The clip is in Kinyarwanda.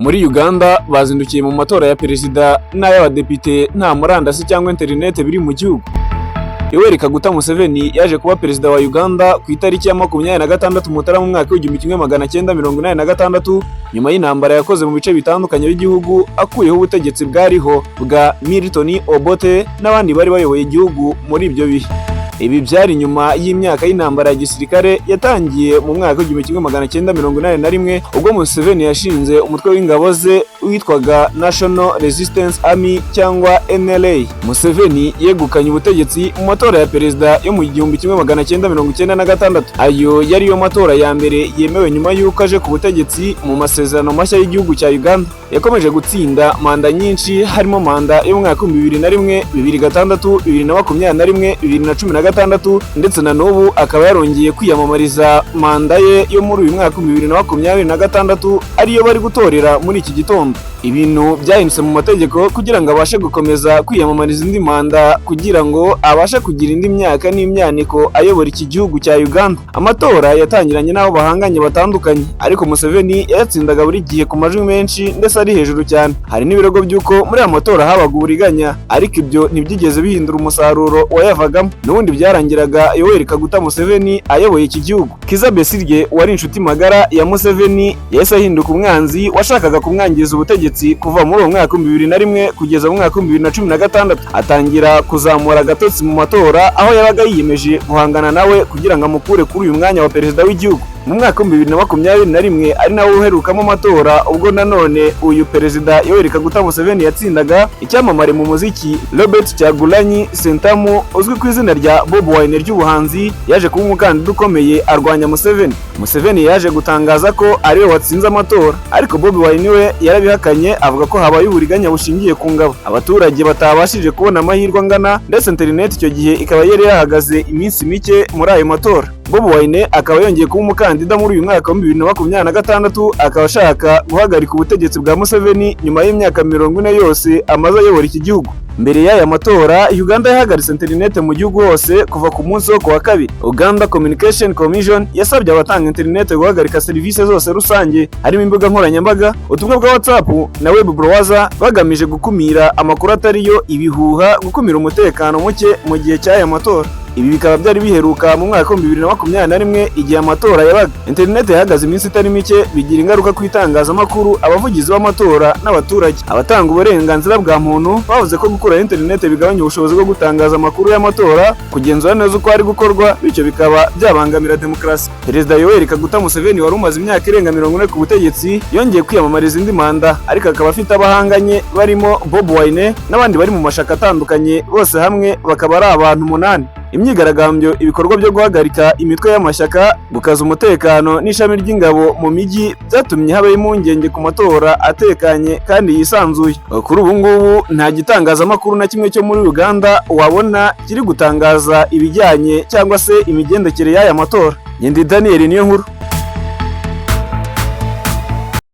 Muri Uganda bazindukiye mu matora ya perezida n'ay'abadepite nta murandasi cyangwa interineti biri mu gihugu. Yoweri Kaguta Museveni yaje kuba perezida wa Uganda ku itariki ya 26 Mutarama mu mwaka w'1986 nyuma y'intambara yakoze mu bice bitandukanye by'igihugu akuyeho ubutegetsi bwariho bwa Milton Obote n'abandi bari bayoboye igihugu muri ibyo bihe. Ibi byari nyuma y'imyaka y'intambara ya gisirikare yatangiye mu mwaka w'1981 ubwo Museveni yashinze umutwe w'ingabo ze witwaga National Resistance Army cyangwa NRA. Museveni yegukanye ubutegetsi mu matora ya perezida yo mu 1996. Ayo yari yo matora ya mbere yemewe nyuma y'uko aje ku butegetsi mu masezerano mashya y'igihugu cya Uganda. Yakomeje gutsinda manda nyinshi harimo manda yo mu mwaka w'2001, 2006, 2021, 2016 ndetse na n'ubu akaba yarongeye kwiyamamariza manda ye yo muri uyu mwaka w'2026 ariyo bari gutorera muri iki gitondo. Ibintu byahindutse mu mategeko kugira ngo abashe gukomeza kwiyamamariza indi manda kugira ngo abashe kugira indi myaka n'imyaniko ayobora iki gihugu cya Uganda. Amatora yatangiranye n'abo bahanganye batandukanye ariko Museveni yatsindaga buri gihe ku majwi menshi ndetse ari hejuru cyane. Hari n'ibirego by'uko muri aya matora habaga uburiganya ariko ibyo ntibyigeze bihindura umusaruro wayavagamo. N'ubundi byarangiraga Yoweri Kaguta Museveni ayoboye iki gihugu. Kizza Besigye wari inshuti magara ya Museveni yahise ahinduka umwanzi washakaga kumwangiriza ubutegetsi kuva muri uwo mwaka w'2001 kugeza mu mwaka w'2016. Atangira kuzamura agatotsi mu matora aho yabaga yiyemeje guhangana nawe kugira ngo amukure kuri uyu mwanya wa perezida w'igihugu. Mu mwaka w'2021 ari nawe uherukamo amatora ubwo nanone uyu perezida Yoweri Kaguta Museveni yatsindaga icyamamare mu muziki Robert Kyagulanyi Ssentamu uzwi ku izina rya Bobi Wine ry'ubuhanzi yaje kuba umukandida ukomeye arwanya Museveni. Museveni yaje gutangaza ko ariwe watsinze amatora ariko Bobi Wine we yarabihakanye avuga ko habaye uburiganya bushingiye ku ngabo. Abaturage batabashije kubona amahirwe angana ndetse internet icyo gihe ikaba yari yahagaze iminsi mike muri ayo matora. Bobi Wine akaba yongeye kuba umukandida muri uyu mwaka wa 2026 akaba ashaka guhagarika ubutegetsi bwa Museveni nyuma y'imyaka 40 yose amaze ayobora iki gihugu. Mbere y'aya matora Uganda yahagaritse internet mu gihugu hose kuva ku munsi wo kuwa kabiri. Uganda Communication Commission yasabye abatanga internet guhagarika serivisi zose rusange harimo imbuga nkoranyambaga, ubutumwa bwa WhatsApp na web browser bagamije gukumira amakuru atariyo, ibihuha, gukumira umutekano muke mu gihe cy'aya matora. Ibi bikaba byari biheruka mu mwaka wa 2021 igihe amatora yabaga. Internet yahagaze iminsi itari mike bigira ingaruka ku itangazamakuru, abavugizi b'amatora n'abaturage. Abatanga uburenganzira bwa muntu bavuze ko gukora internet bigabanya ubushobozi bwo gutangaza amakuru y'amatora, kugenzura neza uko ari gukorwa, bityo bikaba byabangamira demokarasi. Perezida Yoweri Kaguta Museveni wari umaze imyaka irenga 40 ku butegetsi yongeye kwiyamamariza indi manda ariko akaba afite abahanganye barimo Bobi Wine n'abandi bari mu mashaka atandukanye, bose hamwe bakaba ari abantu 8. Imyigaragambyo, ibikorwa byo guhagarika imitwe y'amashyaka, gukaza umutekano n'ishami ry'ingabo mu mijyi byatumye habaho impungenge ku matora atekanye kandi yisanzuye. Kuri ubu ngubu nta gitangazamakuru na kimwe cyo muri Uganda wabona kiri gutangaza ibijyanye cyangwa se imigendekere y'aya matora. Ndi Daniel Niyonkuru.